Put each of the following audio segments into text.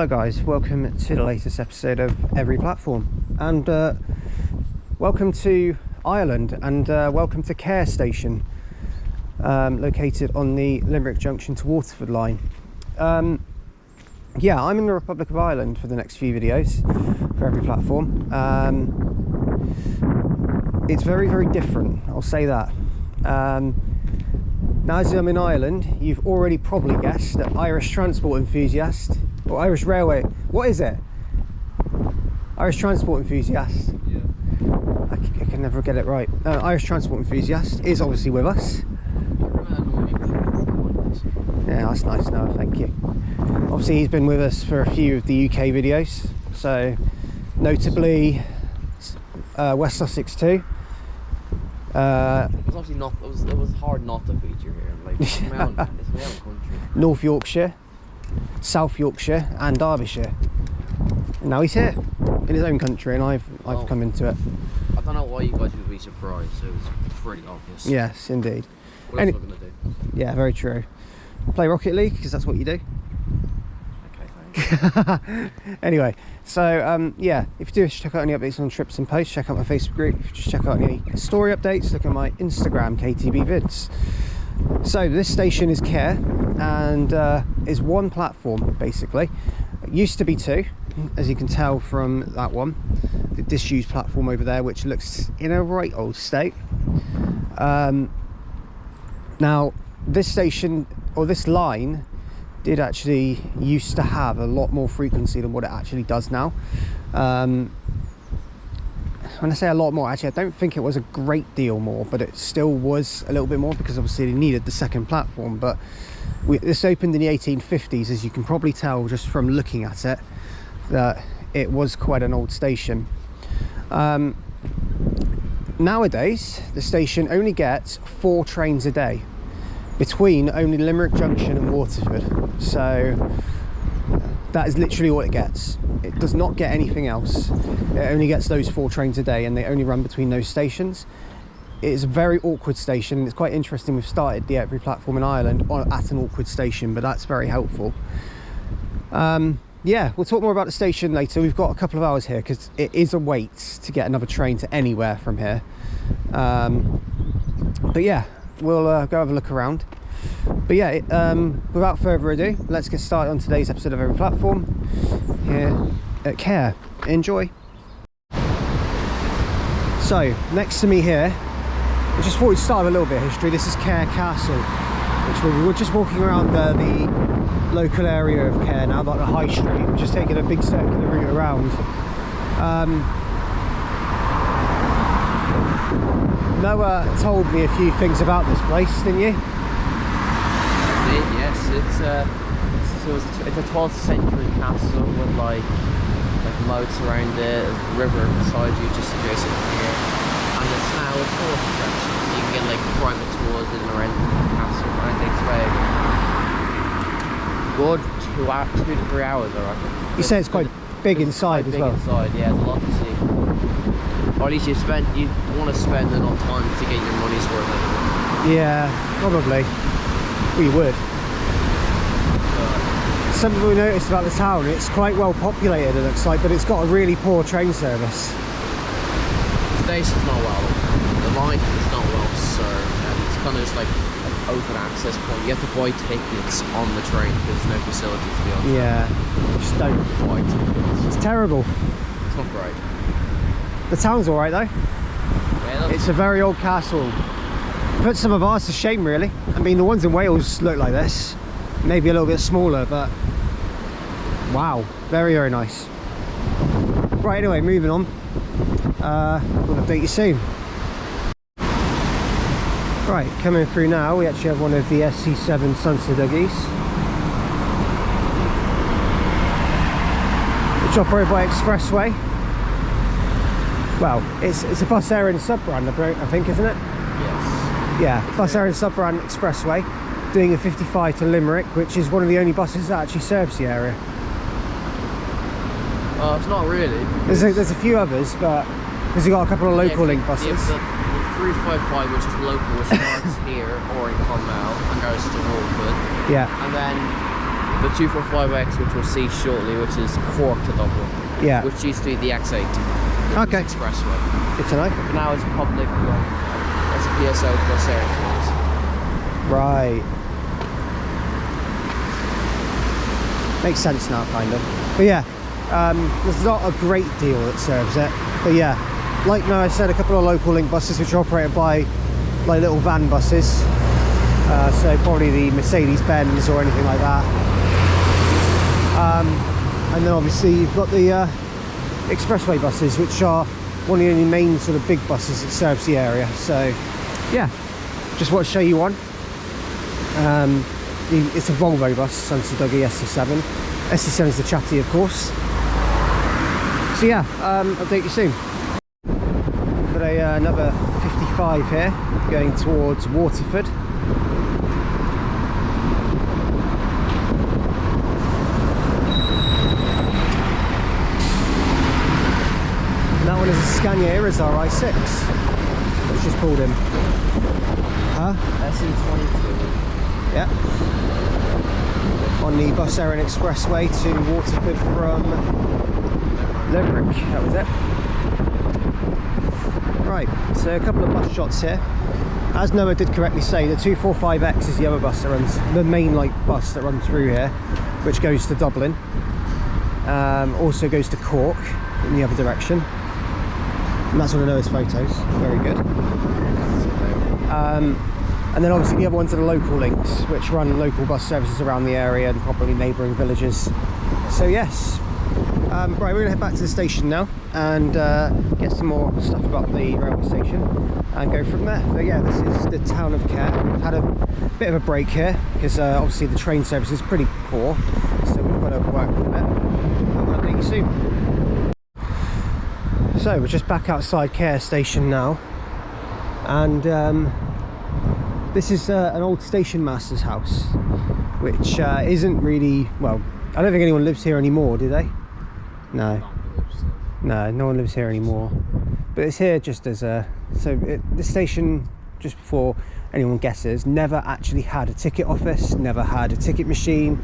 Hello guys, welcome to the latest episode of Every Platform, and welcome to Ireland, and welcome to Cahir station, located on the Limerick Junction to Waterford line. Yeah, I'm in the Republic of Ireland for the next few videos for Every Platform. It's very different, I'll say that. Now, as I'm in Ireland, you've already probably guessed that Irish transport enthusiast, or Irish railway, what is it? Irish transport enthusiast. Yeah. I can never get it right. Irish transport enthusiast is obviously with us. Yeah, that's nice, Noah, thank you. Obviously, he's been with us for a few of the UK videos, so notably West Sussex too. It was obviously not. It was hard not to feature here. Like it's my own country. North Yorkshire, South Yorkshire, and Derbyshire. And now he's here in his own country, and I've come into it. I don't know why you guys would be surprised. It was pretty obvious. Yes, indeed. What else are we gonna do? Yeah, very true. Play Rocket League because that's what you do. Okay, thanks. Anyway, so yeah, if you do check out any updates on trips and posts, check out my Facebook group. If you just check out any story updates, look at my Instagram, KTB Vids. So this station is Cahir, and is one platform basically. It used to be two, as you can tell from that one, the disused platform over there, which looks in a right old state. Now this station, or this line, did actually used to have a lot more frequency than what it actually does now. When I say a lot more, actually I don't think it was a great deal more, but it still was a little bit more because obviously they needed the second platform. But this opened in the 1850s, as you can probably tell just from looking at it, that it was quite an old station. Nowadays the station only gets 4 trains a day between only Limerick Junction and Waterford, so that is literally all it gets. It does not get anything else. It only gets those 4 trains a day, and they only run between those stations. It is a very awkward station, and it's quite interesting. We've started the Every Platform in Ireland at an awkward station, but that's very helpful. Yeah, we'll talk more about the station later. We've got a couple of hours here because it is a wait to get another train to anywhere from here. But yeah, we'll go have a look around. But yeah, without further ado, let's get started on today's episode of Every Platform here at Cahir. Enjoy. So next to me here, I just thought we'd start with a little bit of history. This is Cahir Castle, which we were just walking around the local area of Cahir now, like the High Street. We're just taking a big circular route around. Noah told me a few things about this place, didn't you? Yes, it's a 12th century castle with like moats around it, there's a river beside you just adjacent here, and it's now a tour attraction. So you can get like private tours in and around the castle, and it takes about good 2 to 3 hours, I reckon. You say it's quite big inside as well. Inside, yeah, there's a lot to see. Or at least you want to spend enough time to get your money's worth of it. Yeah, probably. We would. Something we noticed about the town, it's quite well populated, it looks like, but it's got a really poor train service. The station's not well, the line is not well served, and it's kind of just like an open access point. You have to buy tickets on the train because there's no facility to be on. Yeah, just don't buy tickets. It's terrible. It's not great. The town's alright though. Yeah, it's a very old castle. Put some of ours to shame, really. I mean, the ones in Wales look like this. Maybe a little bit smaller, but wow, very nice. Right, anyway, moving on. We'll update you soon. Right, coming through now, we actually have one of the SC7 Sunset Duggies, which operated by Expressway. Well, it's a Bus Eireann sub-brand, I think, isn't it? Yes. Yeah, Bus Eireann sub-brand Expressway, doing a 55 to Limerick, which is one of the only buses that actually serves the area. It's not really. There's a few others, but because you've got a couple of local link buses. The 355, which is local, which starts here or in Clonmel and goes to Waterford. Yeah. And then the 245X, which we'll see shortly, which is Cork to Dublin. Yeah. Which used to be the X8. Okay. Expressway. Good to know. But now it's public. It's a PSO plus airports. Right. Makes sense now, kind of. But yeah, there's not a great deal that serves it. But yeah, like I said, a couple of local link buses which are operated by like little van buses. So probably the Mercedes-Benz or anything like that. And then obviously you've got the expressway buses, which are one of the only main sort of big buses that serves the area. So yeah, just want to show you one. It's a Volvo bus, Sunset Dougie SC7. SC7 is the chatty, of course. So yeah, update you soon. Got another 55 here, going towards Waterford. And that one is a Scania Irizar I6. Let's just pulled in. Huh? SE22. Yeah. On the Bus Eireann Expressway to Waterford from Limerick. That was it. Right, so a couple of bus shots here. As Noah did correctly say, the 245X is the other bus that runs, the main like bus that runs through here, which goes to Dublin. Also goes to Cork in the other direction. And that's one of Noah's photos. Very good. And then obviously the other ones are the local links, which run local bus services around the area and probably neighbouring villages. So yes, right, we're going to head back to the station now and get some more stuff about the railway station and go from there. But yeah, this is the town of Cahir. We've had a bit of a break here because obviously the train service is pretty poor, so we've got to work with it. I'll update you soon. So we're just back outside Cahir station now, and this is an old station master's house, which isn't really, well, I don't think anyone lives here anymore, do they? No. No one lives here anymore. But it's here just as a, the station, just before anyone guesses, never actually had a ticket office, never had a ticket machine,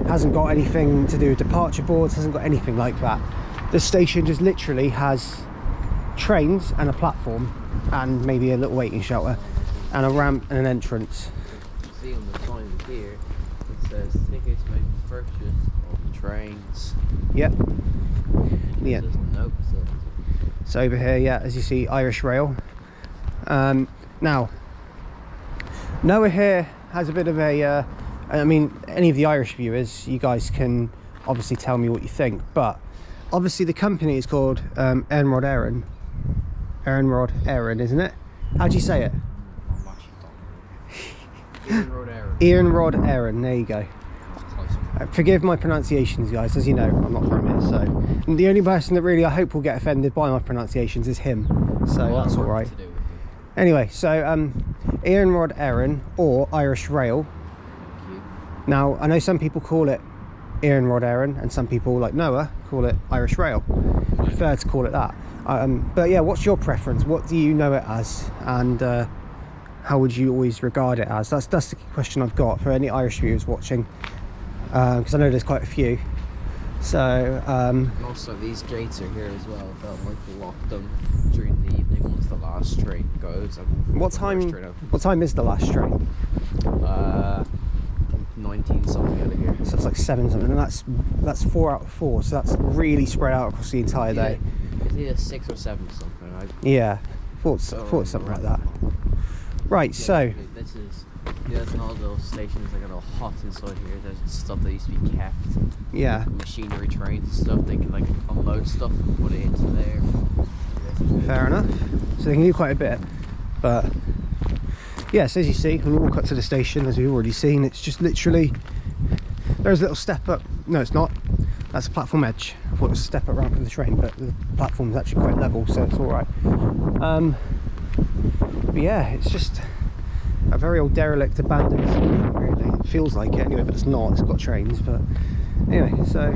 hasn't got anything to do with departure boards, hasn't got anything like that. The station just literally has trains and a platform and maybe a little waiting shelter and a ramp and an entrance. You can see on the sign here, it says tickets may be purchased on the trains. Yep. Yeah. There's no facility. So over here, yeah, as you see, Irish Rail. Now, Noah here has a bit of a, I mean, any of the Irish viewers, you guys can obviously tell me what you think, but obviously the company is called Iarnrod Eireann. Iarnrod Eireann, isn't it? How do you say it? Iarnrod Eireann. Iarnrod Eireann, there you go. Forgive my pronunciations, guys, as you know, I'm not from here, so. And the only person that really I hope will get offended by my pronunciations is him, so well, that's alright. Anyway, so Iarnrod Eireann, or Irish Rail. Now, I know some people call it Iarnrod Eireann, and some people, like Noah, call it Irish Rail. I prefer to call it that. But yeah, what's your preference? What do you know it as? And how would you always regard it as? That's the question I've got for any Irish viewers watching, because I know there's quite a few. So and also these gates are here as well. They'll like lock them during the evening once the last train goes. What time is the last train? 19 something out of here. So it's like 7 something, and that's 4 out of 4. So that's really spread out across the entire day. It's either 6 or 7 or something. Yeah, thought something like that. Right, yeah, so this is there's all those stations that get all hot inside here. There's stuff that used to be kept. Yeah. Machinery trains and stuff. They can like unload stuff and put it into there. Fair enough. So they can do quite a bit, but yes, as you see, when we walk up to the station, as we've already seen, it's just literally, there's a little step up. No, it's not. That's a platform edge. I thought it was a step up ramp for the train, but the platform's actually quite level, so it's all right. But yeah, it's just a very old derelict abandoned building, really. It feels like it anyway, but it's not. It's got trains, but anyway, so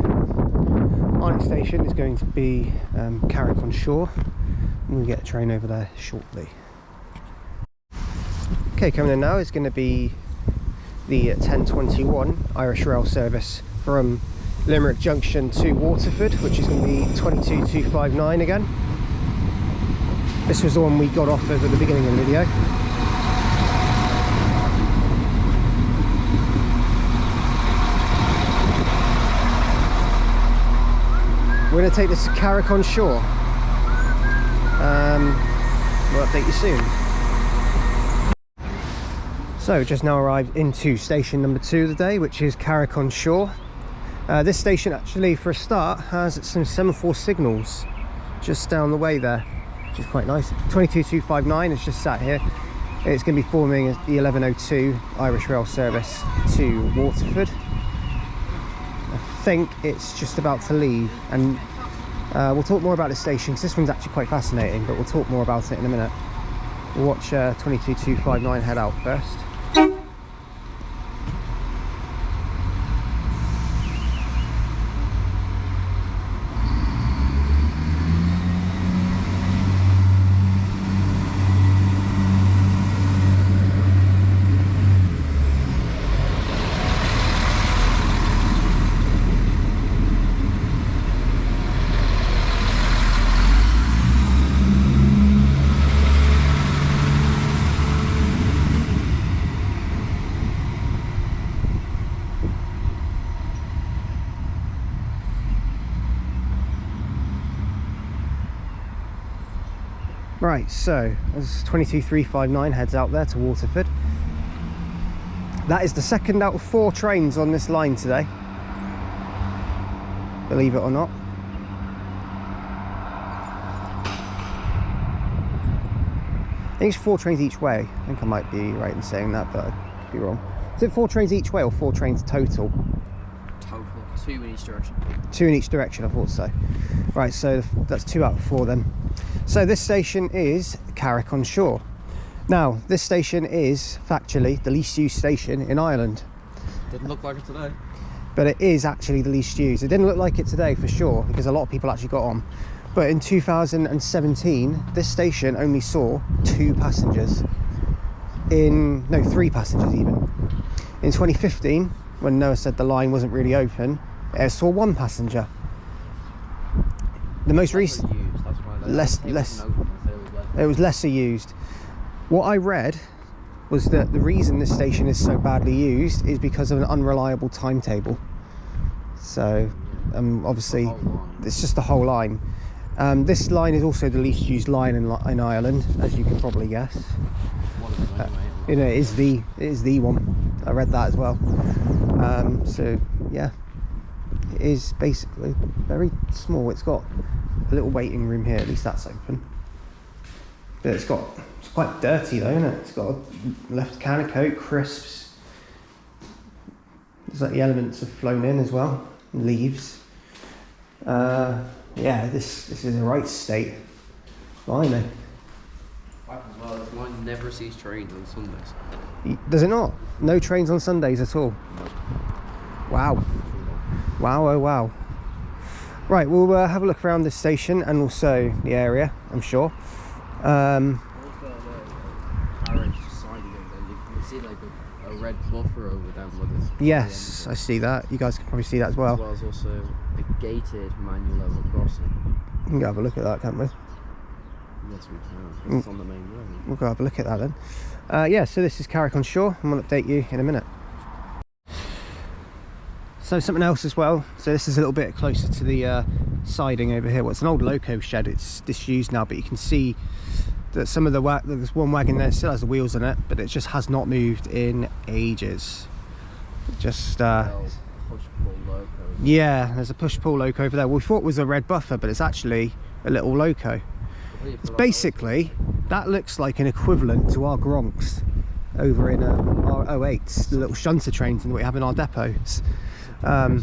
our next station is going to be Carrick-on-Suir. We'll get a train over there shortly. Okay, coming in now is going to be the 1021 Irish Rail service from Limerick Junction to Waterford, which is going to be 22,259 again. This was the one we got off of at the beginning of the video. We're going to take this to Carrick-on-Suir. We'll update you soon. So just now arrived into station number 2 of the day, which is Carrick-on-Suir. This station actually, for a start, has some semaphore signals just down the way there, which is quite nice. 22,259 is just sat here. It's going to be forming the 1102 Irish Rail service to Waterford. I think it's just about to leave, and we'll talk more about this station because this one's actually quite fascinating, but we'll talk more about it in a minute. We'll watch 22,259 head out first. Right, so as 22,359 heads out there to Waterford. That is the second out of 4 trains on this line today, believe it or not. I think it's 4 trains each way. I think I might be right in saying that, but I could be wrong. Is it 4 trains each way or 4 trains total? Total, 2 in each direction. 2 in each direction, I thought so. Right, so that's 2 out of 4 then. So this station is Carrick-on-Suir. Now, this station is factually the least used station in Ireland. Didn't look like it today. But it is actually the least used. It didn't look like it today for sure, because a lot of people actually got on. But in 2017, this station only saw 2 passengers. No, 3 passengers even. In 2015, when Noah said the line wasn't really open, it saw 1 passenger. The most recent... It was lesser used. What I read was that the reason this station is so badly used is because of an unreliable timetable. So obviously it's just the whole line. This line is also the least used line in Ireland, as you can probably guess. You know, it is the one. I read that as well. So yeah, it is basically very small. It's got a little waiting room here, at least that's open. But it's quite dirty though, isn't it? It's got a left can of Coke, crisps. There's like the elements have flown in as well, leaves. Yeah, this is a right state. Blimey. As well, this line never sees trains on Sundays. Does it not? No trains on Sundays at all? Wow. Wow, oh wow. Right, we'll have a look around this station and also the area, I'm sure. Carriage side of it, and you can see like a red buffer over them with this. Yes, I see that. You guys can probably see that as well. As well as also a gated manual level crossing. We can go have a look at that, can't we? Yes, we can. It's on the main road. We'll go have a look at that then. Yeah, so this is Carrick-on-Suir, and we'll update you in a minute. So something else as well. So this is a little bit closer to the siding over here. Well, it's an old loco shed. It's disused now, but you can see that some of there's one wagon there still has the wheels on it, but it just has not moved in ages. Just push-pull loco. Yeah, there's a push-pull loco over there. We thought it was a red buffer, but it's actually a little loco. It's basically, that looks like an equivalent to our Gronks over in our 08s, the little shunter trains that we have in our depots. That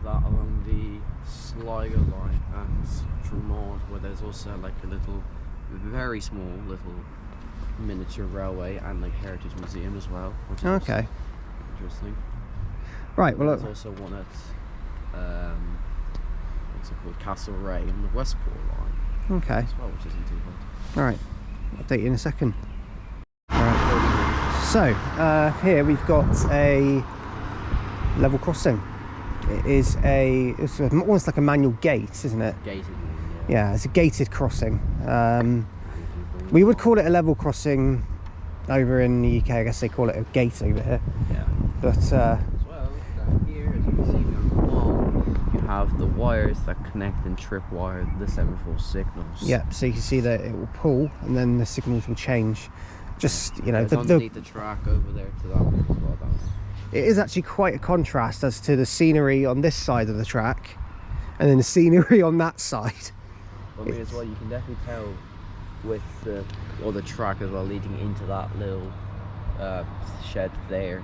along the Sligo line at Tremont, where there's also like a little, very small little miniature railway and like heritage museum as well, which is okay, interesting. Right, well, there's also one at what's it called, Castlereagh on the Westport line. Okay. As well, which isn't too bad. All right, I'll update you in a second. All right. So here we've got a level crossing. it's almost like a manual gate, isn't it? Gated. Yeah, it's a gated crossing. We would call it a level crossing over in the UK. I guess they call it a gate over here. Yeah. But As well, down here, as you can see on the wall, you have the wires that connect and tripwire the semaphore signals. yeah, so you can see that it will pull and then the signals will change. Just, you know, It's underneath the track over there to that one as well. Down there. it is actually quite a contrast as to the scenery on this side of the track and then the scenery on that side. Well, as well, you can definitely tell with the other track as well, leading into that little shed there.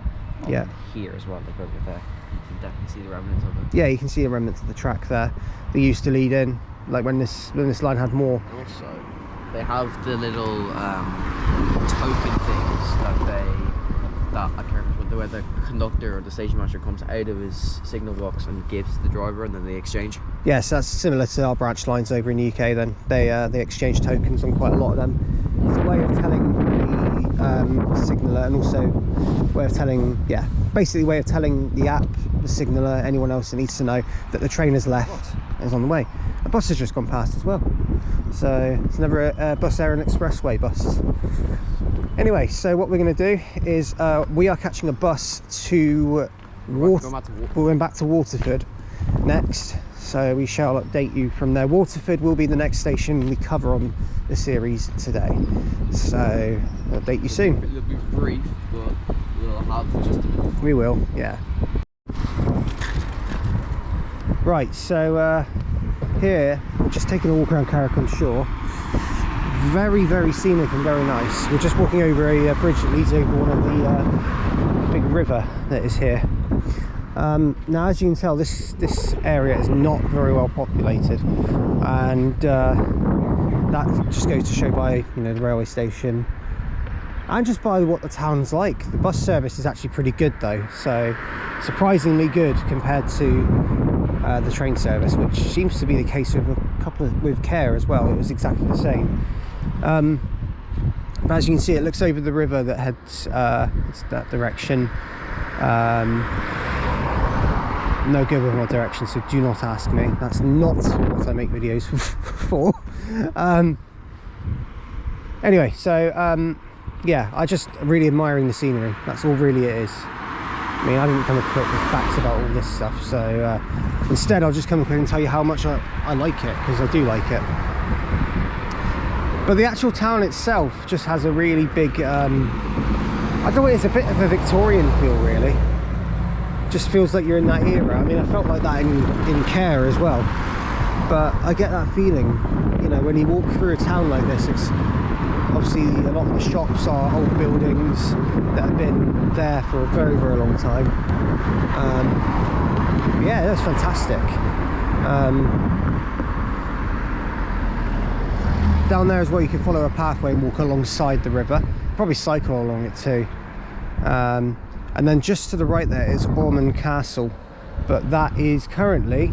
Yeah. Here as well, look over there. You can definitely see the remnants of it. Yeah, you can see the remnants of the track there. They used to lead in, like when this line had more. Also, they have the little token things that I can't remember where the conductor or the station master comes out of his signal box and gives the driver, and then they exchange. Yes, that's similar to our branch lines over in the UK. Then they exchange tokens on quite a lot of them. It's a way of telling the signaller, and also way of telling, basically way of telling the app, the signaller, anyone else that needs to know that the train has left and is on the way. A bus has just gone past as well, so it's another Bus Eireann Expressway bus. Anyway, so what we're going to do is we are catching a bus to we're going back to Waterford next, so we shall update you from there. Waterford will be the next station we cover on the series today, so I'll update you soon. It'll be brief, but we'll have just a bit. We will, yeah. Right, so here, just taking a walk around Carrick-on-Suir. Very, very scenic and very nice. We're just walking over a bridge that leads over one of the big river that is here. Now, as you can tell, this area is not very well populated, and that just goes to show by, you know, the railway station and just by what the town's like. The bus service is actually pretty good though, so surprisingly good compared to the train service, which seems to be the case with Cahir as well. It was exactly the same. But as you can see, it looks over the river that heads that direction. No good with my direction, so do not ask me. That's not what I make videos for. Anyway, so yeah, I just really admiring the scenery. That's all really it is. I mean, I didn't come equipped with facts about all this stuff, so instead I'll just come and tell you how much I like it, because I do like it. But the actual town itself just has a really big, I don't know, it's a bit of a Victorian feel, really. Just feels like you're in that era. I mean, I felt like that in Cahir as well, but I get that feeling, you know, when you walk through a town like this. It's obviously a lot of the shops are old buildings that have been there for a very, very long time. Yeah, that's fantastic. Down there as well, you can follow a pathway and walk alongside the river, probably cycle along it too. And then just to the right there is Ormond Castle, but that is currently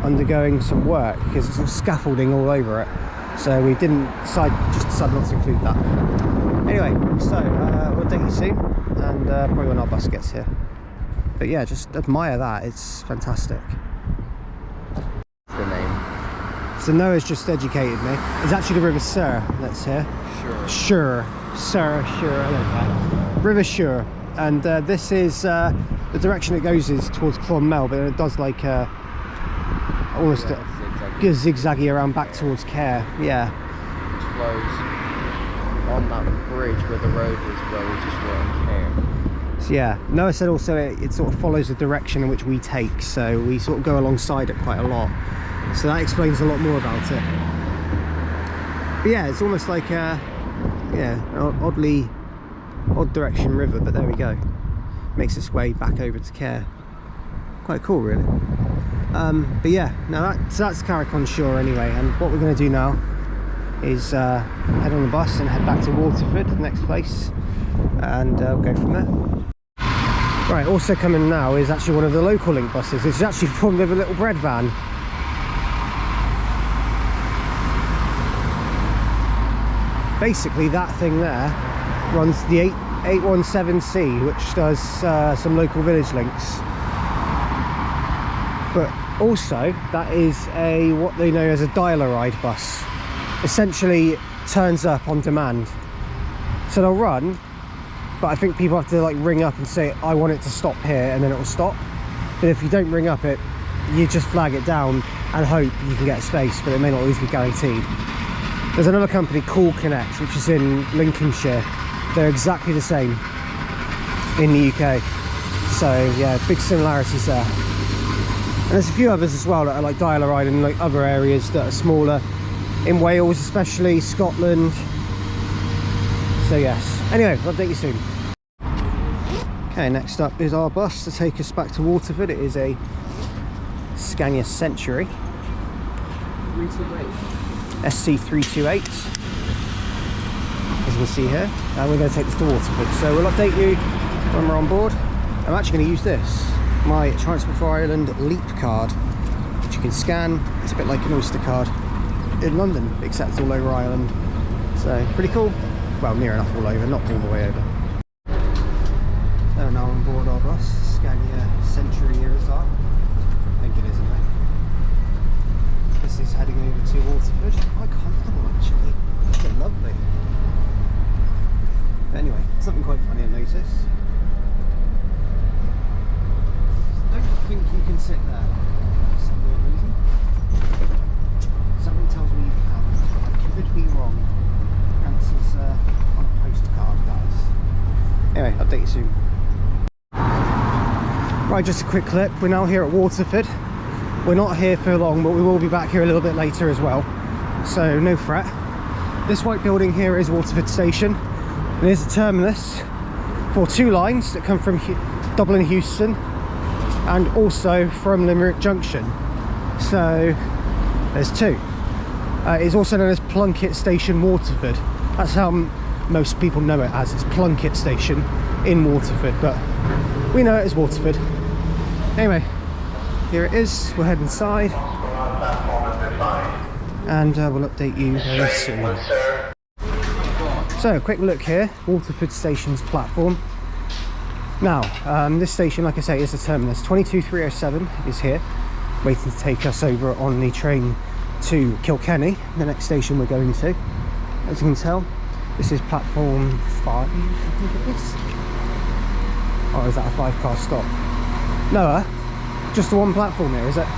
undergoing some work because there's scaffolding all over it, so we decided not to include that. Anyway, so we'll update you soon, and probably when our bus gets here. But yeah, just admire that, it's fantastic. What's the name? So Noah's just educated me. It's actually the River Suir that's here. Sure. Suir, okay. River Suir. And this is the direction it goes is towards Clonmel, but it does like almost zigzaggy around back towards Cahir. Yeah. Which flows on that bridge where the road is, where we just were on Cahir. So yeah, Noah said also it sort of follows the direction in which we take, so we sort of go alongside it quite a lot. So that explains a lot more about it. But yeah, it's almost like an odd direction river, but there we go. Makes its way back over to Cahir. Quite cool, really. But yeah, now that's Carrick-on-Suir anyway, and what we're going to do now is head on the bus and head back to Waterford, the next place, and we'll go from there. Right, also coming now is actually one of the local link buses. It's actually formed of a little bread van. Basically, that thing there runs the 817C, which does some local village links. But also, that is a what they know as a dial-a-ride bus. Essentially, turns up on demand. So they'll run, but I think people have to like ring up and say, I want it to stop here, and then it will stop. But if you don't ring up it, you just flag it down and hope you can get a space, but it may not always be guaranteed. There's another company called Connect, which is in Lincolnshire. They're exactly the same in the UK. So yeah, big similarities there. And there's a few others as well that are like dial-a-ride in like other areas that are smaller. In Wales especially, Scotland. So yes. Anyway, I'll update you soon. Okay, next up is our bus to take us back to Waterford. It is a Scania Century. 328. SC328. As you can see here. And we're going to take this to Waterford. So we'll update you when we're on board. I'm actually going to use this, my Transport for Ireland Leap card, which you can scan. It's a bit like an Oyster card in London, except all over Ireland. So pretty cool. Well, near enough all over, not all the way over. So now on board our bus, Scania Century Iarnrod. I think it is anyway. This is heading over to Waterford. Quite comfortable actually. It's lovely. But anyway, something quite funny I noticed. I don't think you can sit there for some weird reason. Something tells me you can, but I could be wrong. And this is on a postcard, guys. Anyway, update you soon. Right, just a quick clip. We're now here at Waterford. We're not here for long, but we will be back here a little bit later as well. So no fret. This white building here is Waterford Station. It is a terminus for two lines that come from Dublin Heuston and also from Limerick Junction. So there's two. It's also known as Plunkett Station Waterford. That's how most people know it as. It's Plunkett Station in Waterford, but we know it as Waterford. Anyway, here it is. We'll head inside and we'll update you very soon. So, a quick look here, Waterford Station's platform. Now, this station, like I say, is the terminus. 22307 is here, waiting to take us over on the train to Kilkenny, the next station we're going to. As you can tell, this is platform 5, I think it is. Or is that a 5-car stop? No, just the one platform here, is it? That's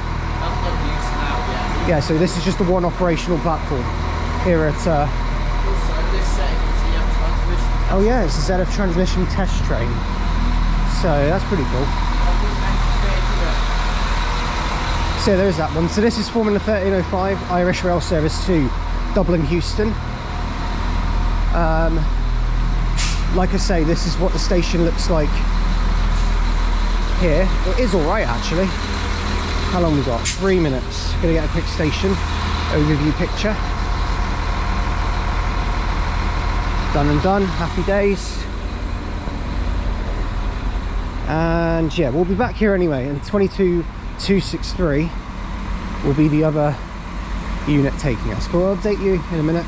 not used now, yeah. Yeah, so this is just the one operational platform here at... Also, this second, so you have transmission. Oh yeah, it's a ZF transmission test train. So that's pretty cool. So there is that one. So this is Formula 1305 Irish Rail Service to Dublin Heuston. Like I say, this is what the station looks like here. It is alright actually. How long we got? 3 minutes. Gonna get a quick station overview picture. Done and done. Happy days. And yeah, we'll be back here anyway, and 22263 will be the other unit taking us. But I'll update you in a minute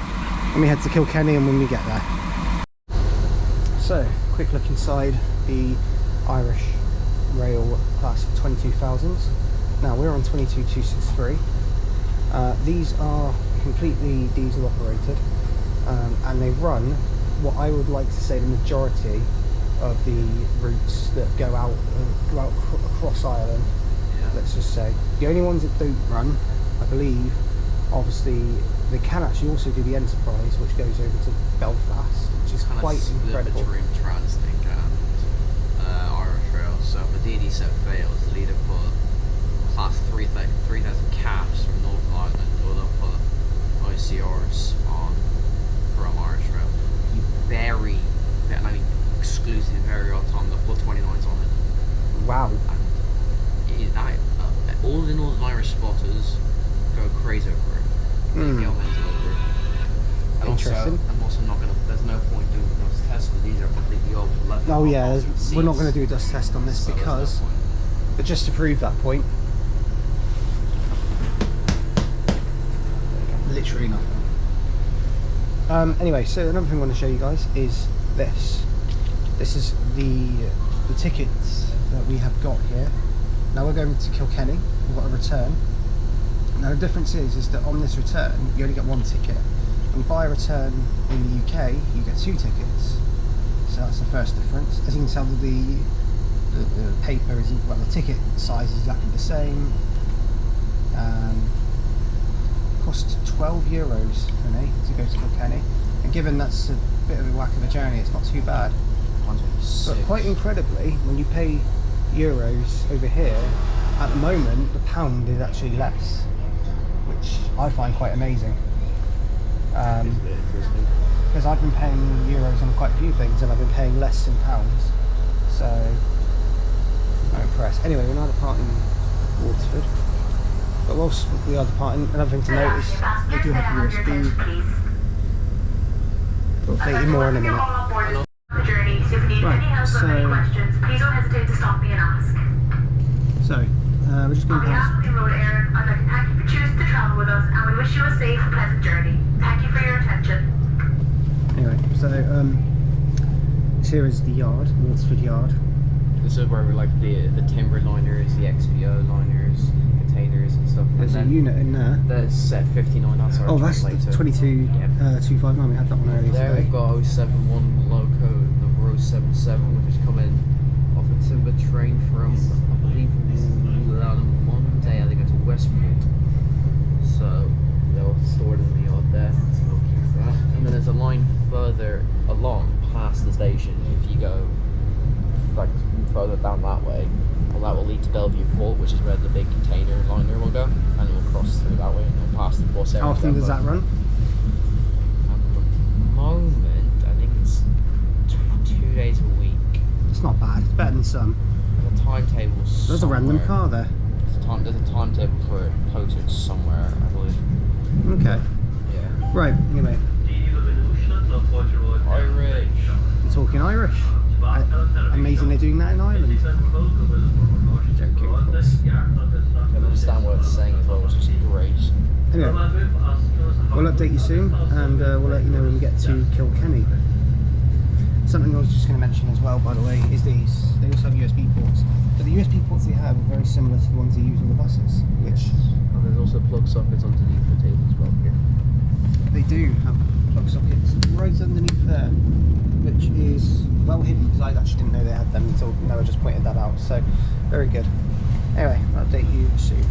when we head to Kilkenny and when we get there. So, quick look inside the Irish Rail Class 22000s. Now we're on 22263. These are completely diesel operated, and they run what I would like to say the majority of the routes that go out across Ireland. Yeah. Let's just say the only ones that don't run, I believe, obviously they can actually also do the Enterprise, which goes over to Belfast, which is quite incredible. Between Translink and Irish Rail. So if the DD set fails, they'll either put class 3,000 caps from Northern Ireland, or they'll put ICRs on from Irish Rail. You very, and I mean exclusively very odd time, they'll put 29s on it. Wow. And all the Northern Irish spotters go crazy over it. Over it. And Interesting. I'm also not gonna. There's no point doing those tests because these are completely old. Oh yeah, we're not going to do a dust test on this, so because, but just to prove that point, literally nothing. Anyway, so another thing I want to show you guys is this. This is the tickets that we have got here Now we're going to Kilkenny. We've got a return. Now the difference is that on this return you only get one ticket. When you buy a return in the UK, you get 2 tickets. So that's the first difference. As you can tell, the paper is, well, the ticket size is exactly the same. Costs €12 for me to go to Kilkenny, and given that's a bit of a whack of a journey, it's not too bad. But quite incredibly, when you pay euros over here, at the moment the pound is actually less, which I find quite amazing. Because I've been paying euros on quite a few things and I've been paying less in pounds, so I'm impressed. Anyway, we're now departing Waterford, but whilst we are departing, another thing to note is they do have a USB. We'll update you more in a minute. Right, so we're just going to pass. On behalf of Iarnrod Eireann, I'd like to thank you for choosing to travel with us, and we wish you a safe and pleasant journey. Thank you for your attention. Anyway, so here is the yard, Waterford Yard. This is where we like the timber liners, the XPO liners, containers and stuff. There's a unit in there. There's set 59. That's our that's the 22,259. We had that one earlier there today. we've got 071 loco number 077, which is coming off a timber train from, I believe, Monday. I think it's Westport. So they'll store it in the yard there. We'll keep that. And then there's a line further along past the station. If you go like further down that way, well, that will lead to Bellevue Port, which is where the big container liner will go, and it will cross through that way and then past the bus area. How often does that run? At the moment, I think it's 2 days a week. It's not bad. It's better than some. There's a timetable. There's a random car there. There's a timetable for it posted somewhere, I believe. Okay. Yeah. Right. Anyway. Irish. You're talking Irish. Amazing they're doing that in Ireland. Joking, of course. I don't understand what it's saying as well, which is great. Anyway, we'll update you soon, and we'll let you know when we get to Kilkenny. Something I was just going to mention as well, by the way, is these. They also have USB ports, but the USB ports they have are very similar to the ones they use on the buses, which... And there's also plug sockets underneath the table as well here. They do have plug sockets right underneath there, which is well hidden, because I actually didn't know they had them until Noah just pointed that out, so very good. Anyway, I'll update you soon.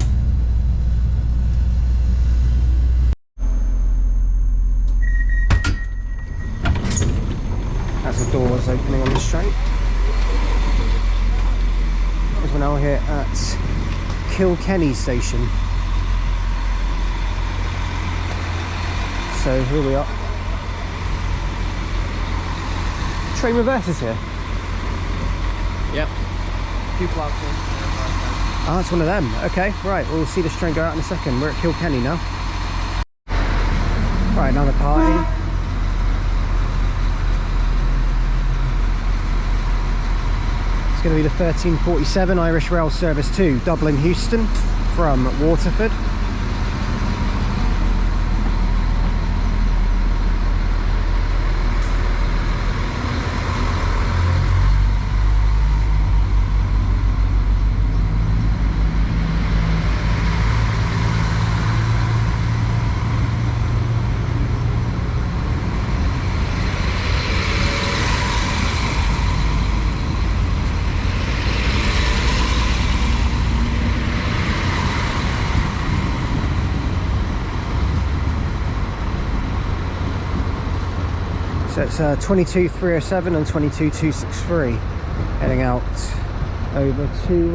As the door is opening on this train. As we're now here at Kilkenny station. So here we are. Train reverses here. Yep. Few platforms. Oh, that's one of them. Okay, right. We'll see this train go out in a second. We're at Kilkenny now. Right, another party. It's going to be the 1347 Irish Rail Service 2, Dublin Heuston from Waterford. So it's 22307 and 22263 heading out over to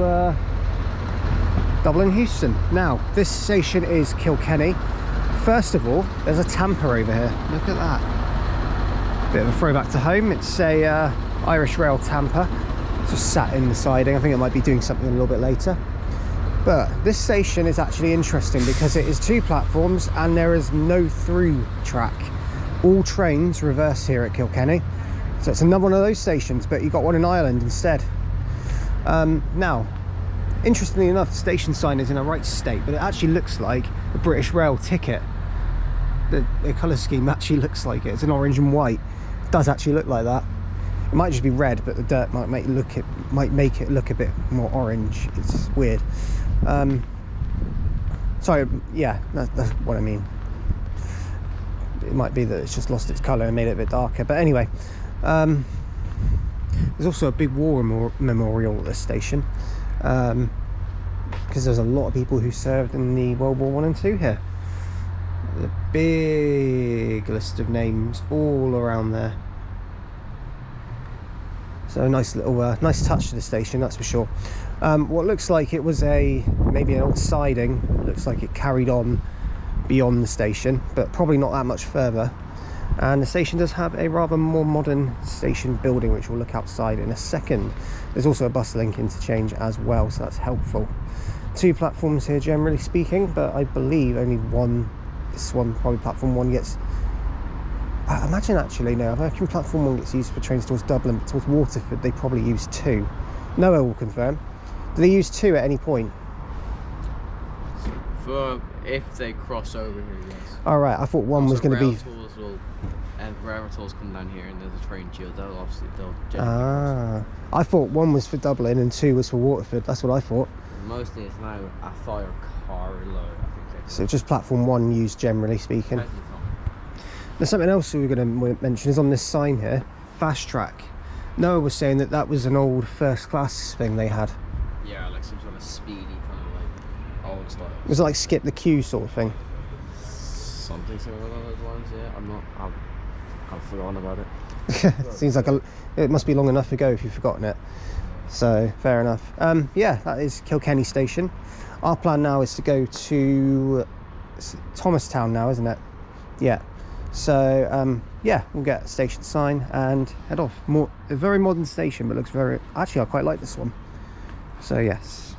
Dublin Heuston. Now this station is Kilkenny. First of all, there's a tamper over here. Look at that. Bit of a throwback to home. It's a Irish Rail tamper. It's just sat in the siding. I think it might be doing something a little bit later. But this station is actually interesting because it is 2 platforms and there is no through track. All trains reverse here at Kilkenny, so it's another one of those stations, but you got one in Ireland instead. Now, interestingly enough, the station sign is in a right state, but it actually looks like a British Rail ticket. The colour scheme actually looks like it. It's an orange and white. It does actually look like that. It might just be red, but the dirt might make it look a bit more orange. It's weird. Sorry, yeah, that's what I mean. It might be that it's just lost its colour and made it a bit darker. But anyway, there's also a big war memorial at this station, because there's a lot of people who served in the World War I and II here. There's a big list of names all around there. So a nice little, nice touch to the station, that's for sure. What looks like it was maybe an old siding. It looks like it carried on beyond the station, but probably not that much further. And the station does have a rather more modern station building, which we'll look outside in a second. There's also a bus link interchange as well, so that's helpful. 2 platforms here, generally speaking, but I believe only one. This one, probably platform 1 gets... I imagine actually, no, I reckon platform 1 gets used for trains towards Dublin, but towards Waterford they probably use 2. Noah will confirm. Do they use 2 at any point? For if they cross over here, yes. Alright, I thought 1 was going to be... And rail tolls come down here and there's a train queue, they'll generally I thought 1 was for Dublin and 2 was for Waterford. That's what I thought. Mostly it's now a fire carload, I think. So just platform 1 used, generally speaking. There's something else we were going to mention is on this sign here, fast track. Noah was saying that was an old first class thing they had. Yeah, like some sort of speedy kind of like old style. Was it like skip the queue sort of thing? Something similar along those lines, yeah. I've forgotten about it. Seems like it must be long enough ago if you've forgotten it. So fair enough. Yeah, that is Kilkenny station. Our plan now is to go to Thomastown now, isn't it? Yeah. So yeah, we'll get a station sign and head off. A very modern station, but looks very... Actually, I quite like this one. So yes.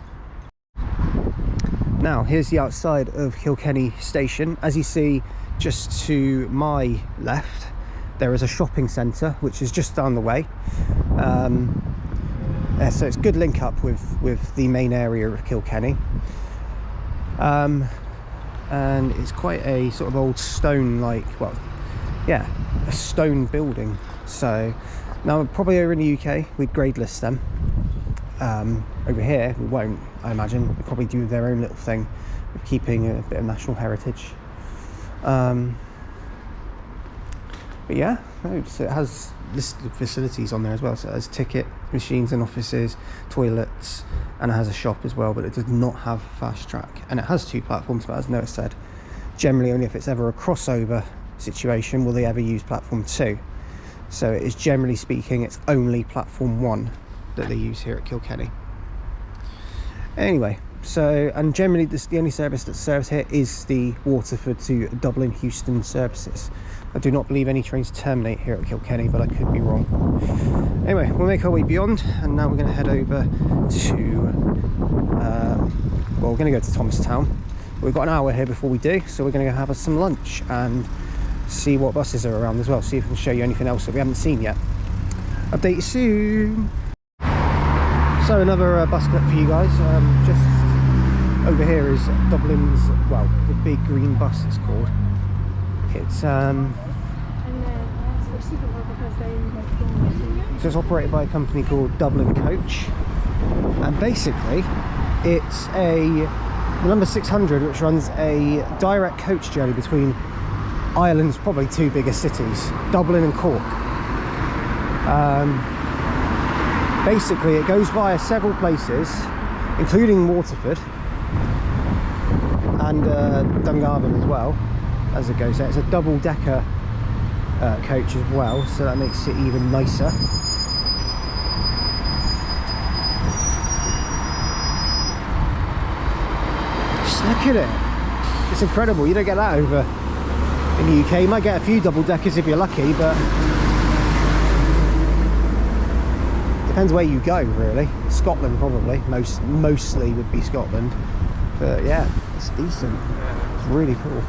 Now, here's the outside of Kilkenny station. As you see, just to my left, there is a shopping centre, which is just down the way. So it's good link up with the main area of Kilkenny. And it's quite a sort of old stone, like, well, yeah, a stone building. So now probably over in the UK we'd grade list them. Over here we won't, I imagine. They probably do their own little thing of keeping a bit of national heritage. But yeah, so it has listed facilities on there as well. So it has ticket machines and offices, toilets, and it has a shop as well, but it does not have fast track. And it has 2 platforms, but as Noah said, generally only if it's ever a crossover situation will they ever use platform 2. So it is, generally speaking, it's only platform 1 that they use here at Kilkenny. Anyway, so, and generally the only service that serves here is the Waterford to Dublin Heuston services. I do not believe any trains terminate here at Kilkenny, but I could be wrong. Anyway, we'll make our way beyond, and now we're going to head over to well, we're going to go to Thomastown. We've got an hour here before we do, so we're going to go have us some lunch and see what buses are around as well, see if we can show you anything else that we haven't seen yet. Update you soon. So another bus clip for you guys. Just over here is Dublin's, well, the big green bus it's called. It's so it's operated by a company called Dublin Coach, and basically it's the number 600, which runs a direct coach journey between Ireland's probably 2 biggest cities, Dublin and Cork. Basically it goes via several places, including Waterford and Dungarvan as well, as it goes there. It's a double-decker coach as well, so that makes it even nicer. Just look at it, it's incredible. You don't get that over in the UK. You might get a few double-deckers if you're lucky, but depends where you go, really. Scotland probably, mostly would be Scotland, but yeah, it's decent. It's really cool.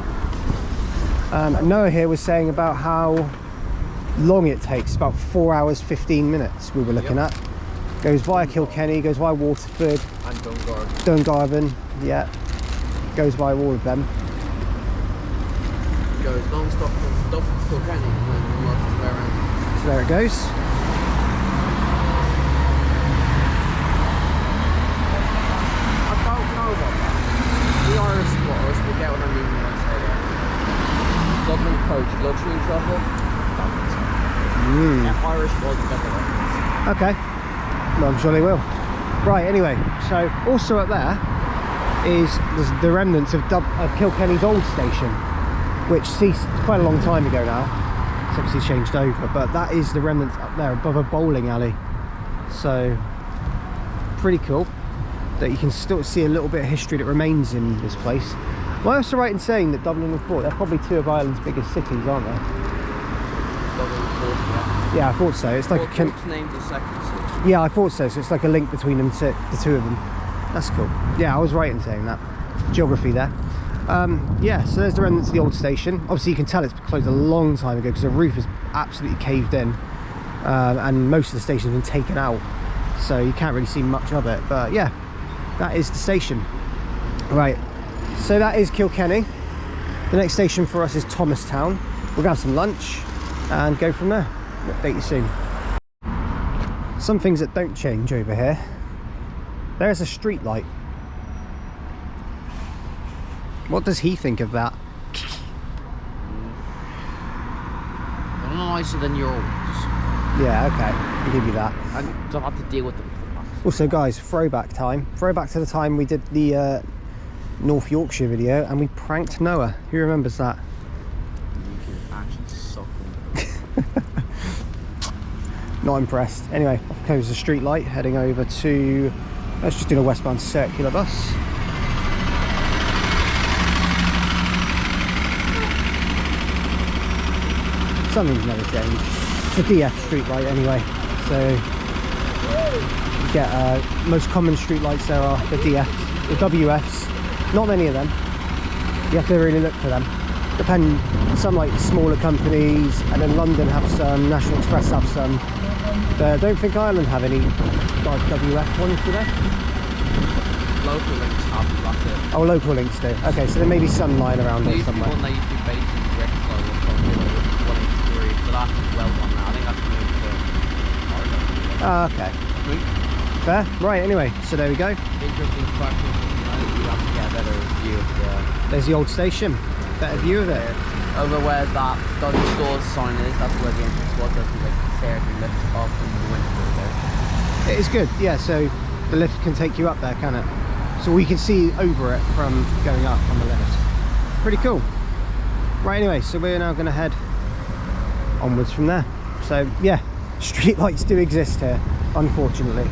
Noah here was saying about how long it takes, about 4 hours 15 minutes we were looking at. Goes via Kilkenny, goes via Waterford and Dungarvan, yeah, goes via all of them. Goes non-stop from Kilkenny and then around. So there it goes. Irish boys will get the reference. Okay. No, I'm sure they will. Right, anyway, so also up there is the remnants of Kilkenny's old station, which ceased quite a long time ago now. It's obviously changed over, but that is the remnants up there above a bowling alley. So, pretty cool that you can still see a little bit of history that remains in this place. Am I also right in saying that Dublin and Port, they're probably two of Ireland's biggest cities, aren't they? Dublin and Port, yeah. Yeah, I thought so. It's like Port's named the second city. yeah, I thought so. So it's like a link between them, the two of them. That's cool. Yeah, I was right in saying that. Geography there. Yeah, so there's the remnants of the old station. Obviously, you can tell it's closed a long time ago because the roof is absolutely caved in, and most of the station's been taken out, so you can't really see much of it. But yeah, that is the station. Right. So that is Kilkenny. The next station for us is Thomastown. We'll have some lunch and go from there. I'll update you soon. Some things that don't change over here. There's a street light. What does he think of that? They're nicer than yours. Yeah, okay, I'll give you that. I don't have to deal with them. Also guys, throwback time. Throwback to the time we did the North Yorkshire video and we pranked Noah. Who remembers that? You can actually suck them. Not impressed. Anyway, off goes the street light, heading over to, let's just do a westbound circular bus. Something's never changed. It's a DF street light anyway, so you get most common street lights there are the DFs, the WFs. Not many of them. You have to really look for them. Depend. Some like smaller companies, and then London have some, National Express have some. But I don't think Ireland have any like WF ones, do they? Local links have them, that's it. Oh, local links do. Okay, so there may be some lying around There there used to be somewhere. one that used to be based in Wicklow and Clonmel with 183, but that's well gone now. I think that's moved to Ireland. Ah, okay. Fair. Right, anyway, so there we go. Interesting fact, you have to get a better view of the... There's the old station. Better view of it. Over where that Dodgy Stores sign is, that's where the entrance was. There's like stairs and lifts up and you went through there. It is good, yeah, so the lift can take you up there, can it? So we can see over it from going up on the lift. Pretty cool. Right, anyway, so we're now going to head onwards from there. So yeah, street lights do exist here, unfortunately.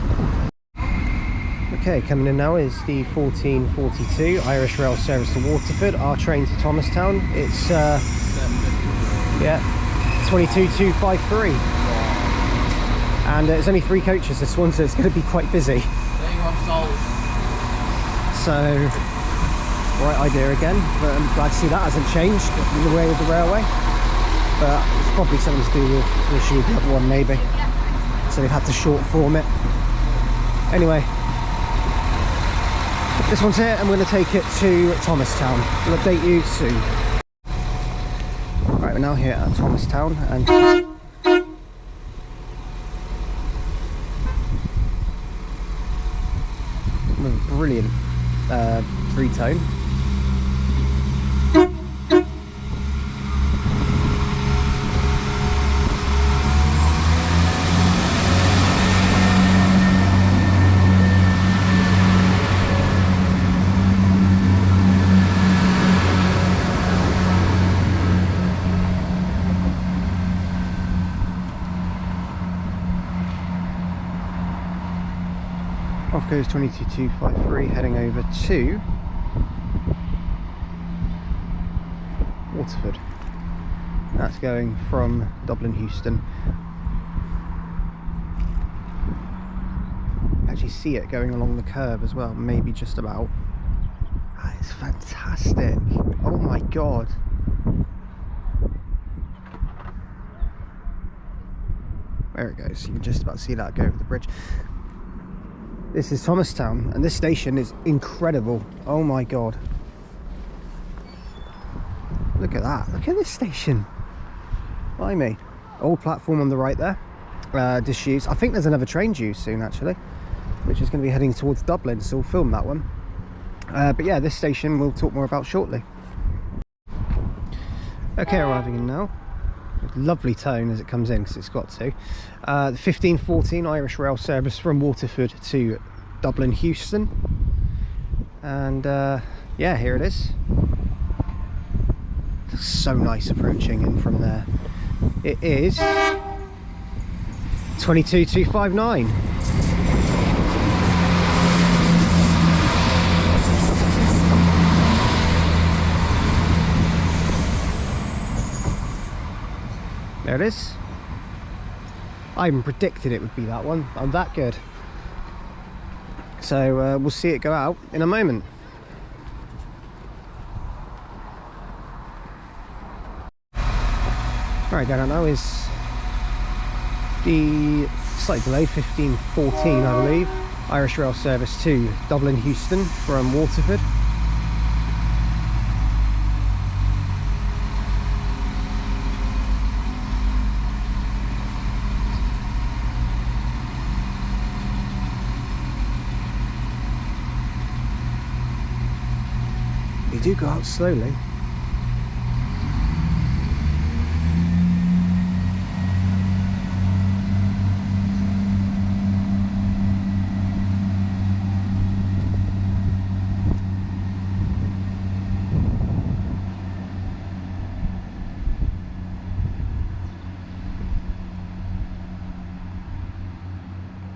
Okay, coming in now is the 1442 Irish Rail service to Waterford. Our train to Thomastown. It's yeah, 22253. And there's only 3 coaches this one, so it's going to be quite busy. So, right idea again, but I'm glad to see that hasn't changed in the way of the railway. But it's probably something to do with the issue with the other one, maybe. So they've had to short form it. Anyway, this one's here, and we're going to take it to Thomastown. We'll update you soon. Right, we're now here at Thomastown, and with a brilliant three-tone. Off goes 22253, heading over to Waterford. That's going from Dublin Heuston. Actually see it going along the curve as well, maybe just about. That is fantastic. Oh my god. There it goes. You can just about see that go over the bridge. This is Thomastown, and this station is incredible. Oh my god. Look at that. Look at this station. Blimey. Old platform on the right there. Disused. I think there's another train due soon, actually, which is going to be heading towards Dublin, so we'll film that one. But yeah, this station we'll talk more about shortly. Okay, arriving in now. lovely tone as it comes in, because it's got to. The 1514 Irish rail service from Waterford to Dublin Heuston, and yeah, here it is. So nice approaching in from there. It is 22,259. There it is. I even predicted it would be that one. I'm that good. So we'll see it go out in a moment. Alright, going out now is the slightly delayed 1514, I believe, Irish rail service to Dublin Heuston from Waterford. They do go out slowly.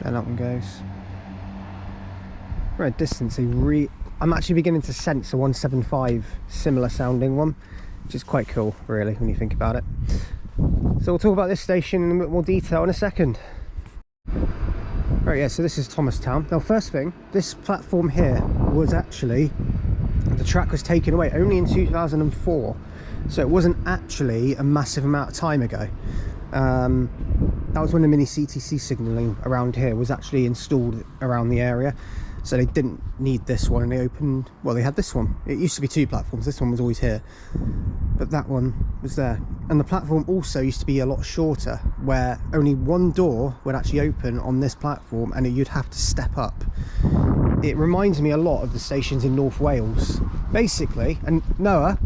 There that one goes. Right, distance, I'm actually beginning to sense a 175 similar sounding one, which is quite cool really when you think about it. So we'll talk about this station in a bit more detail in a second. Right, yeah, so this is Thomastown. Now first thing, this platform here was actually, the track was taken away only in 2004, so it wasn't actually a massive amount of time ago. That was when the mini CTC signalling around here was actually installed around the area, so they didn't need this one, and they opened, well, they had this one. It used to be two platforms, this one was always here, but that one was there. And the platform also used to be a lot shorter, where only one door would actually open on this platform and you'd have to step up. It reminds me a lot of the stations in North Wales basically, and Noah,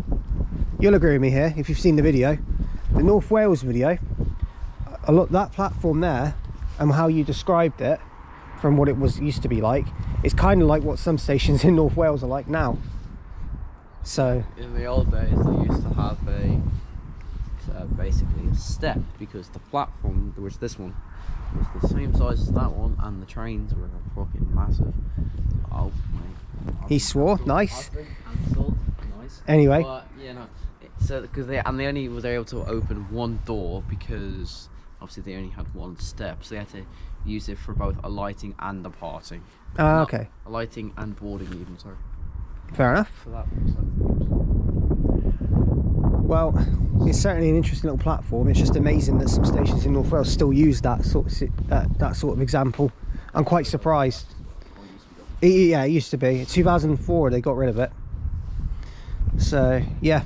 you'll agree with me here if you've seen the video, the North Wales video, a lot, that platform there and how you described it from what it was used to be like, it's kind of like what some stations in North Wales are like now. So in the old days they used to have a basically a step, because the platform, which this one was the same size as that one, and the trains were fucking massive. Oh mate, he swore. Nice. Nice. Anyway, but yeah, no, so because they only were able to open one door, because obviously they only had one step, so they had to use it for both alighting and departing. okay. Alighting and boarding even, sorry. Fair enough. So that Well, it's certainly an interesting little platform. It's just amazing that some stations in North Wales still use that sort of example. I'm quite surprised. Yeah, it used to be. In 2004 they got rid of it. So yeah.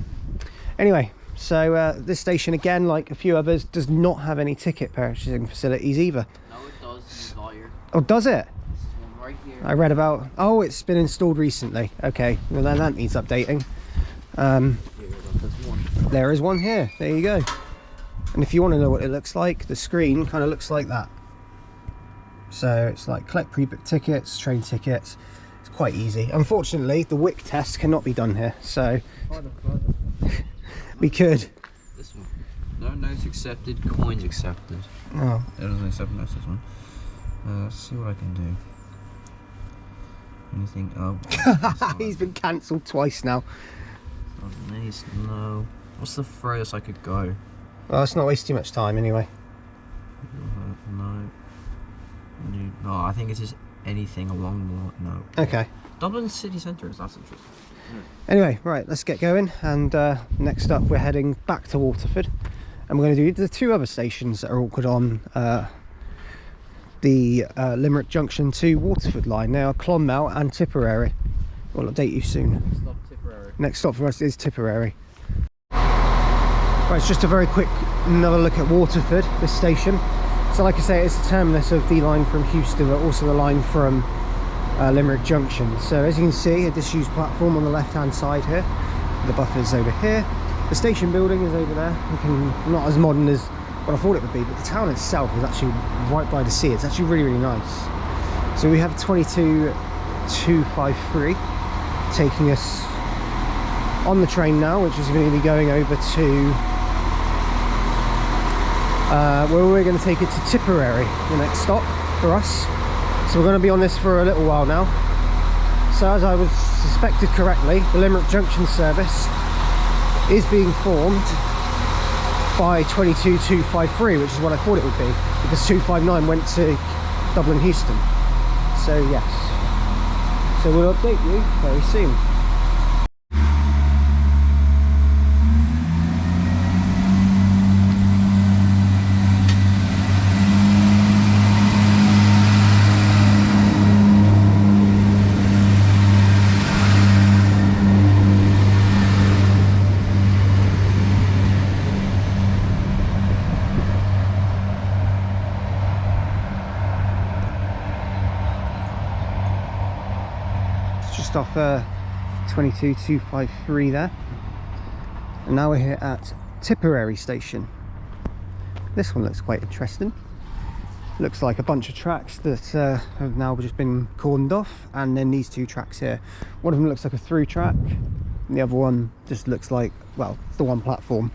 Anyway, so this station, again, like a few others, does not have any ticket purchasing facilities either. No, it does. Liar. Oh, does it? This is one right here. I read about, oh, it's been installed recently. Okay, well then that needs updating. There is one here, there you go. And if you want to know what it looks like, the screen kind of looks like that. So it's like collect pre-booked tickets, train tickets. It's quite easy. Unfortunately, the WIC test cannot be done here, so we could. This one. No notes accepted, coins accepted. Oh. It doesn't accept notes, this one. Let's see what I can do. Anything? Oh. He's been cancelled twice now. Nice, no. What's the furthest I could go? Well, let's not waste too much time anyway. No. No, I think it's just anything along the... No. Okay. Dublin city centre, that's interesting. Anyway, right, let's get going. And next up, we're heading back to Waterford. And we're going to do the two other stations that are awkward on the Limerick Junction to Waterford line. They are Clonmel and Tipperary. We'll update you soon. Stop Tipperary. Next stop for us is Tipperary. Right, it's just a very quick another look at Waterford, this station. So like I say, it's the terminus of the line from Heuston, but also the line from Limerick Junction. So as you can see, a disused platform on the left hand side here. The buffer's over here. The station building is over there, looking not as modern as what I thought it would be, but the town itself is actually right by the sea. It's actually really, really nice. So we have 22253 taking us on the train now, which is going to be going over to where we're going to take it to Tipperary, the next stop for us. So we're going to be on this for a little while now. So as I was suspected correctly, the Limerick Junction service is being formed by 22253, which is what I thought it would be, because 259 went to Dublin Heuston. So yes, so we'll update you very soon. Just off 22253 there, and now we're here at Tipperary station. This one looks quite interesting. Looks like a bunch of tracks that have now just been cordoned off, and then these two tracks here. One of them looks like a through track, and the other one just looks like, well, it's the one platform.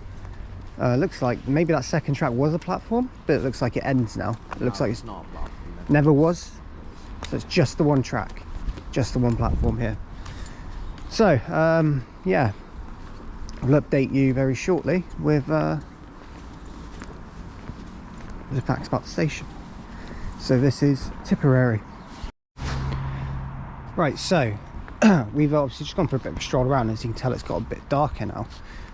Looks like maybe that second track was a platform, but it looks like it ends now. It looks like it's not a platform. Never was. So it's just the one track. Just the one platform here. So yeah, I'll update you very shortly with the facts about the station. So this is Tipperary. Right, so we've obviously just gone for a bit of a stroll around. As you can tell, it's got a bit darker now,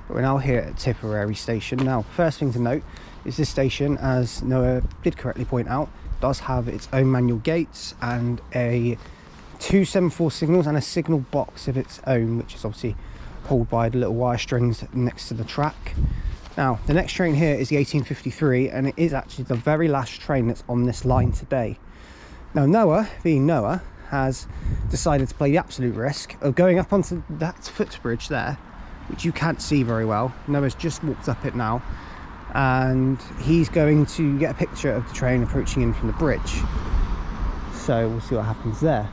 but we're now here at Tipperary station. Now, first thing to note is this station, as Noah did correctly point out, does have its own manual gates and a 274 signals and a signal box of its own, which is obviously pulled by the little wire strings next to the track. Now, the next train here is the 1853, and it is actually the very last train that's on this line today. Now, Noah, being Noah, has decided to play the absolute risk of going up onto that footbridge there, which you can't see very well. Noah's just walked up it now, and he's going to get a picture of the train approaching in from the bridge. So we'll see what happens there.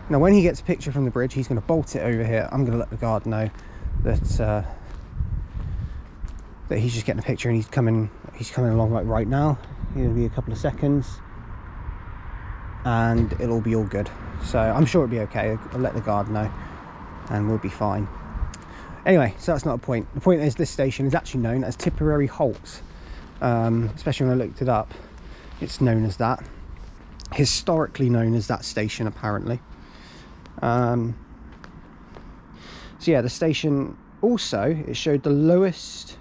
Now, when he gets a picture from the bridge, he's going to bolt it over here. I'm going to let the guard know that that he's just getting a picture, and he's coming along like right now. It'll be a couple of seconds, and it'll all be all good. So I'm sure it'll be okay. I'll let the guard know, and we'll be fine. Anyway, so that's not a point. The point is, this station is actually known as Tipperary Halt. Especially when I looked it up, it's known as that. Historically known as that station, apparently. So yeah, the station also, it showed the lowest,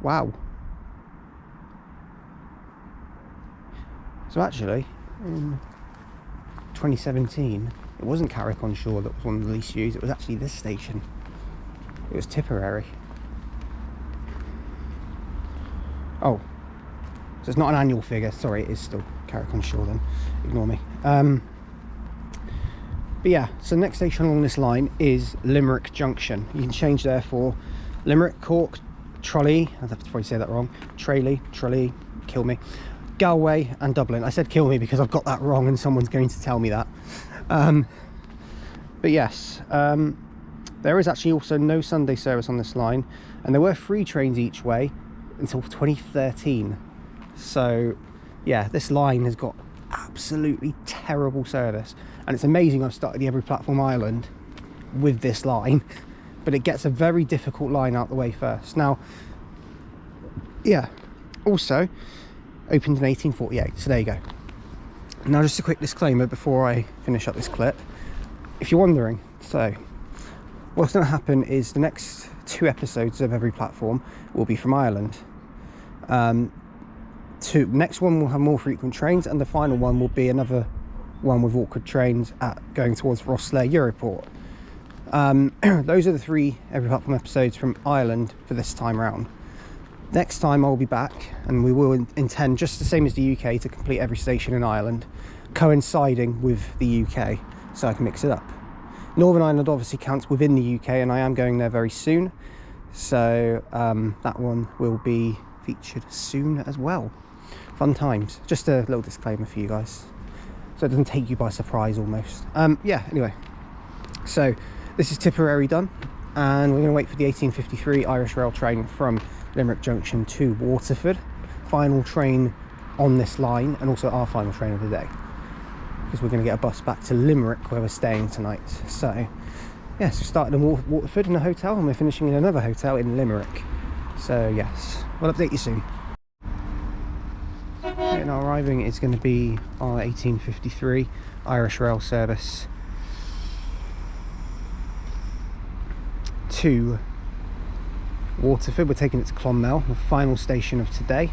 wow, so actually in 2017 it wasn't Carrick-on-Suir that was one of the least used, it was actually this station. It was Tipperary. Oh, so it's not an annual figure, sorry, it is still Carrick-on-Suir then, ignore me. But yeah, so the next station along this line is Limerick Junction. You can change there for Limerick, Cork, Tralee, I'd have to probably say that wrong, Tralee, kill me, Galway and Dublin. I said kill me because I've got that wrong and someone's going to tell me that. But yes, there is actually also no Sunday service on this line, and there were 3 trains each way until 2013. So yeah, this line has got absolutely terrible service, and it's amazing I've started the Every Platform Ireland with this line, but it gets a very difficult line out the way first. Now, yeah, also opened in 1848, so there you go. Now, just a quick disclaimer before I finish up this clip, if you're wondering. So what's going to happen is the next 2 episodes of Every Platform will be from Ireland. Next one will have more frequent trains, and the final one will be another one with awkward trains going towards Rosslare Europort. Those are the 3 Every Platform episodes from Ireland for this time round. Next time I'll be back, and we will intend, just the same as the UK, to complete every station in Ireland, coinciding with the UK, so I can mix it up. Northern Ireland obviously counts within the UK, and I am going there very soon, so that one will be featured soon as well. Fun times. Just a little disclaimer for you guys, so it doesn't take you by surprise almost. Yeah, anyway, so this is Tipperary done, and we're going to wait for the 1853 Irish Rail train from Limerick Junction to Waterford. Final train on this line, and also our final train of the day, because we're going to get a bus back to Limerick where we're staying tonight. So yes, we started in Waterford in a hotel, and we're finishing in another hotel in Limerick. So yes, we'll update you soon. And our arriving is going to be our 1853 Irish Rail service to Waterford. We're taking it to Clonmel, the final station of today.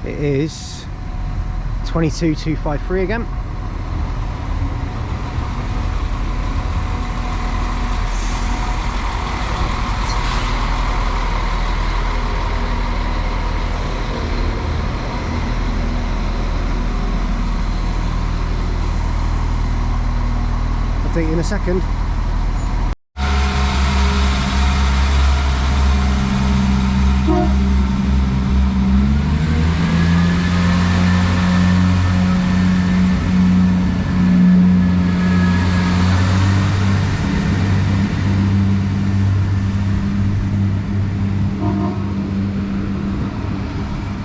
It is 22,253 again. I'll take you in a second.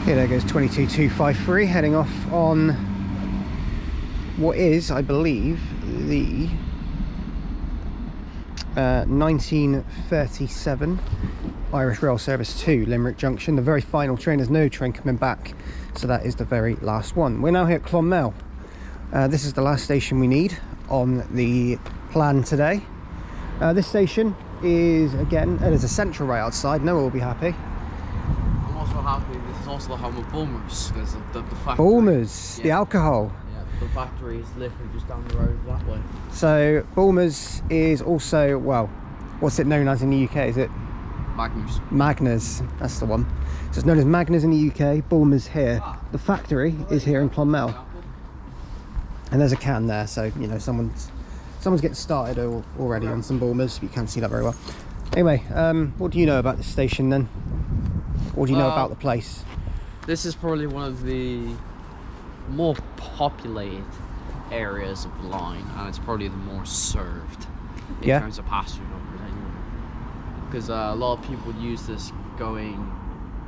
Here there goes 22,253 heading off on what is, I believe, the 1937 Irish Rail service to Limerick Junction, the very final train. There's no train coming back, so that is the very last one. We're now here at Clonmel. This is the last station we need on the plan today. This station is, again, there's a central right outside. Noah will be happy. I'm also happy this is also the home of Bulmers, because the factory. Bulmers, the alcohol. Yeah, the factory is literally just down the road that way. So Bulmers is also, well, what's it known as in the UK? Is it Magnus? Magnus, that's the one. So it's known as Magnus in the UK, Bulmers here. The factory is here in Clonmel, and there's a can there, so you know someone's getting started already on some Bulmers, but you can't see that very well. Anyway, what do you know about this station then? What do you know about the place? This is probably one of the more populated areas of the line, and it's probably the more served in terms of passenger numbers anyway. Because a lot of people use this going,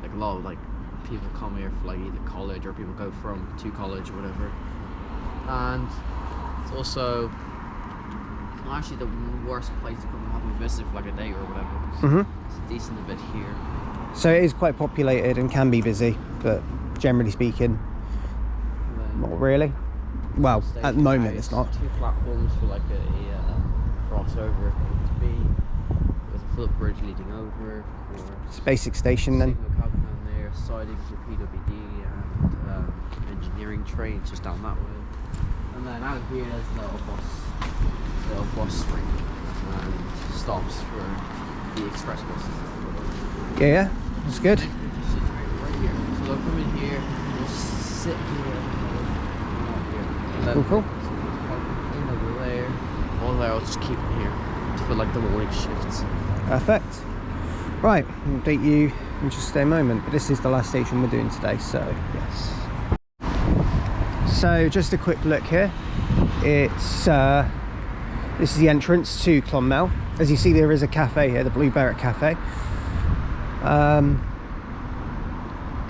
like a lot of people come here for either college, or people go to college or whatever. And it's also not actually the worst place to come and have a visit for a day or whatever. It's decent a bit here. So it is quite populated and can be busy, but generally speaking, not really. Well, at the moment it's not. 2 platforms for a crossover to be, with a footbridge leading over. It's a basic station then. Signal cabin down there, sidings for PWD and engineering trains just down that way. And then out here there's a little bus string and stops for the express buses. Yeah, that's good. Right here. So they'll come in here, they'll sit here, and then Cool. in over there, all there, I'll just keep them here for the morning shifts. Perfect. Right, I'll update you in just a moment, but this is the last station we're doing today, so yes. So just a quick look here. It's this is the entrance to Clonmel. As you see, there is a cafe here, the Blue Barrack Cafe.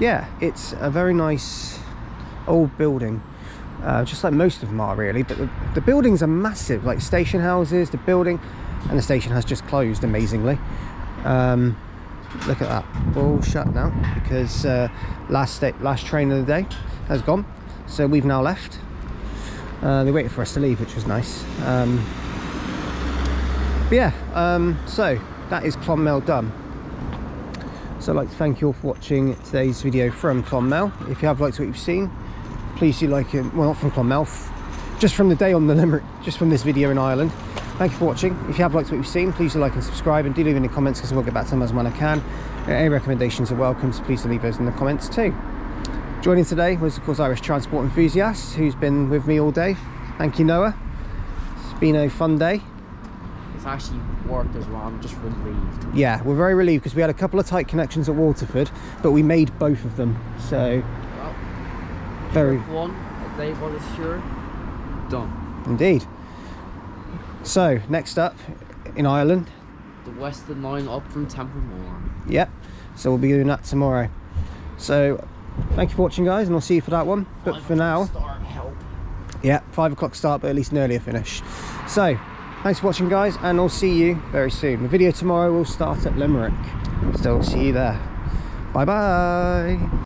Yeah, it's a very nice old building, just like most of them are really, but the buildings are massive, like station houses, the building, and the station has just closed amazingly. Look at that, all shut now because last train of the day has gone, so we've now left. They waited for us to leave, which was nice. But yeah, so that is Clonmel done. So I'd like to thank you all for watching today's video from Clonmel. If you have liked what you've seen, please do like it. Well, not from Clonmel, just from the day on the Limerick, just from this video in Ireland. Thank you for watching. If you have liked what you've seen, please do like and subscribe, and do leave any comments because I will get back to them as when I can. Any recommendations are welcome, so please do leave those in the comments too. Joining today was, of course, Irish transport enthusiast who's been with me all day. Thank you, Noah. It's been a fun day. It's actually worked as well. I'm just relieved. Yeah, we're very relieved because we had a couple of tight connections at Waterford, but we made both of them. So, Well, very one, a day Waterford, done. indeed. So, next up in Ireland. The Western line up from Templemore. Yep. So we'll be doing that tomorrow. So, thank you for watching, guys, and I'll see you for that one. But for now, Start help. yeah, 5 o'clock start, but at least an earlier finish. So, thanks for watching, guys, and I'll see you very soon. The video tomorrow will start at Limerick. So, see you there. Bye bye.